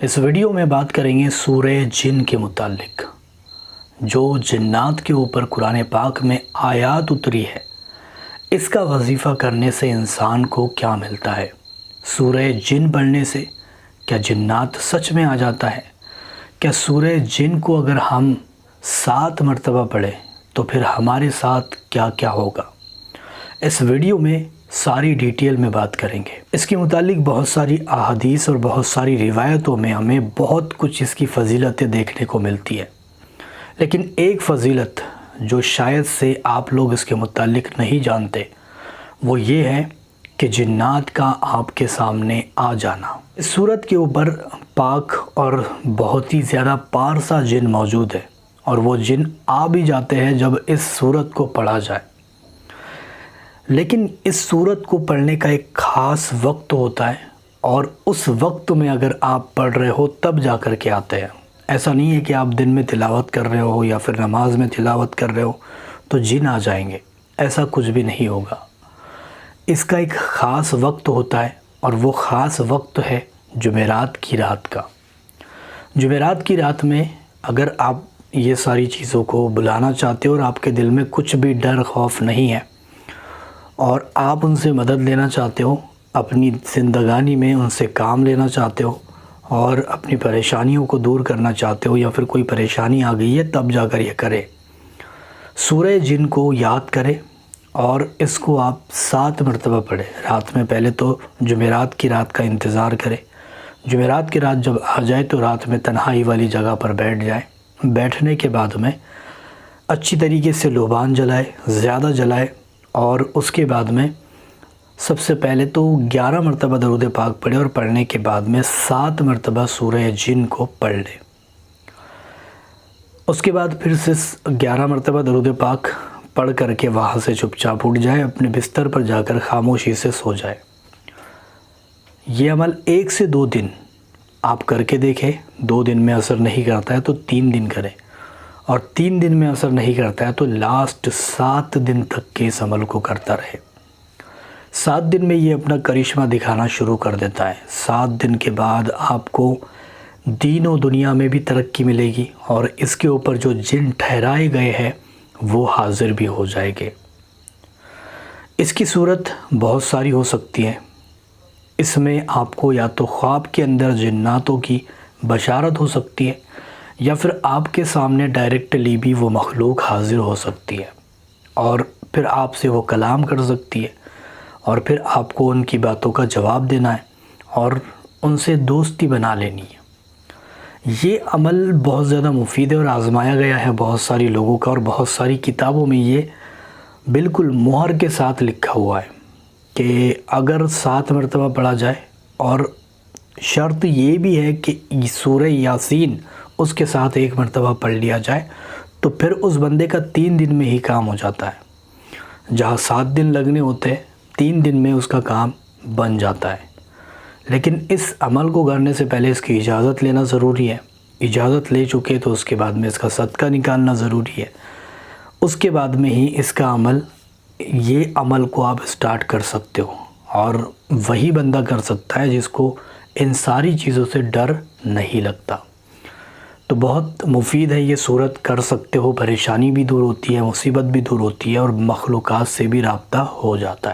اس video میں بات کریں گے سورہ جن کے متعلق، جو جنات کے اوپر قرآن پاک میں آیات اتری ہے۔ اس کا وظیفہ کرنے سے انسان کو کیا ملتا ہے؟ سورہ جن پڑھنے سے کیا جنات سچ میں آ جاتا ہے؟ کیا سورہ جن کو اگر ہم 7 مرتبہ پڑھیں تو پھر ہمارے ساتھ کیا کیا ہوگا؟ اس ویڈیو میں ساری ڈیٹیل میں بات کریں گے۔ اس کے متعلق بہت ساری احادیث اور بہت ساری روایتوں میں ہمیں بہت کچھ اس کی فضیلتیں دیکھنے کو ملتی ہے، لیکن ایک فضیلت جو شاید سے آپ لوگ اس کے متعلق نہیں جانتے وہ یہ ہے کہ جنات کا آپ کے سامنے آ جانا۔ اس صورت کے اوپر پاک اور بہت ہی زیادہ پارسا جن موجود ہے، اور وہ جن آ بھی جاتے ہیں جب اس صورت کو پڑھا جائے۔ لیکن اس صورت کو پڑھنے کا ایک خاص وقت ہوتا ہے، اور اس وقت میں اگر آپ پڑھ رہے ہو تب جا کر کے آتے ہیں۔ ایسا نہیں ہے کہ آپ دن میں تلاوت کر رہے ہو یا پھر نماز میں تلاوت کر رہے ہو تو جن آ جائیں گے، ایسا کچھ بھی نہیں ہوگا۔ اس کا ایک خاص وقت ہوتا ہے، اور وہ خاص وقت ہے جمعرات کی رات کا۔ جمعرات کی رات میں اگر آپ یہ ساری چیزوں کو بلانا چاہتے ہو اور آپ کے دل میں کچھ بھی ڈر خوف نہیں ہے، اور آپ ان سے مدد لینا چاہتے ہو، اپنی زندگانی میں ان سے کام لینا چاہتے ہو، اور اپنی پریشانیوں کو دور کرنا چاہتے ہو، یا پھر کوئی پریشانی آ گئی ہے تب جا کر یہ کرے۔ سورہ جن کو یاد کرے اور اس کو آپ 7 مرتبہ پڑھے رات میں۔ پہلے تو جمعرات کی رات کا انتظار کرے، جمعرات کی رات جب آ جائے تو رات میں تنہائی والی جگہ پر بیٹھ جائے۔ بیٹھنے کے بعد میں اچھی طریقے سے لوبان جلائے، زیادہ جلائے، اور اس کے بعد میں سب سے پہلے تو 11 مرتبہ درود پاک پڑھے، اور پڑھنے کے بعد میں 7 مرتبہ سورہ جن کو پڑھ لے۔ اس کے بعد پھر سے 11 مرتبہ درود پاک پڑھ کر کے وہاں سے چپ چاپ اٹھ جائے، اپنے بستر پر جا کر خاموشی سے سو جائے۔ یہ عمل 1 سے 2 دن آپ کر کے دیکھیں۔ 2 دن میں اثر نہیں کرتا ہے تو 3 دن کریں، اور 3 دن میں اثر نہیں کرتا ہے تو لاسٹ 7 دن تک کے اس عمل کو کرتا رہے۔ 7 دن میں یہ اپنا کرشمہ دکھانا شروع کر دیتا ہے۔ 7 دن کے بعد آپ کو دین و دنیا میں بھی ترقی ملے گی، اور اس کے اوپر جو جن ٹھہرائے گئے ہیں وہ حاضر بھی ہو جائے گے۔ اس کی صورت بہت ساری ہو سکتی ہے۔ اس میں آپ کو یا تو خواب کے اندر جناتوں کی بشارت ہو سکتی ہے، یا پھر آپ کے سامنے ڈائریکٹلی بھی وہ مخلوق حاضر ہو سکتی ہے، اور پھر آپ سے وہ کلام کر سکتی ہے، اور پھر آپ کو ان کی باتوں کا جواب دینا ہے اور ان سے دوستی بنا لینی ہے۔ یہ عمل بہت زیادہ مفید ہے اور آزمایا گیا ہے بہت ساری لوگوں کا، اور بہت ساری کتابوں میں یہ بالکل مہر کے ساتھ لکھا ہوا ہے کہ اگر 7 مرتبہ پڑھا جائے، اور شرط یہ بھی ہے کہ سورہ یاسین اس کے ساتھ 1 مرتبہ پڑھ لیا جائے، تو پھر اس بندے کا 3 دن میں ہی کام ہو جاتا ہے۔ جہاں 7 دن لگنے ہوتے ہیں، 3 دن میں اس کا کام بن جاتا ہے۔ لیکن اس عمل کو کرنے سے پہلے اس کی اجازت لینا ضروری ہے۔ اجازت لے چکے تو اس کے بعد میں اس کا صدقہ نکالنا ضروری ہے۔ اس کے بعد میں ہی اس کا یہ عمل کو آپ سٹارٹ کر سکتے ہو، اور وہی بندہ کر سکتا ہے جس کو ان ساری چیزوں سے ڈر نہیں لگتا۔ تو بہت مفید ہے یہ صورت، کر سکتے ہو، پریشانی بھی دور ہوتی ہے، مصیبت بھی دور ہوتی ہے، اور مخلوقات سے بھی رابطہ ہو جاتا ہے۔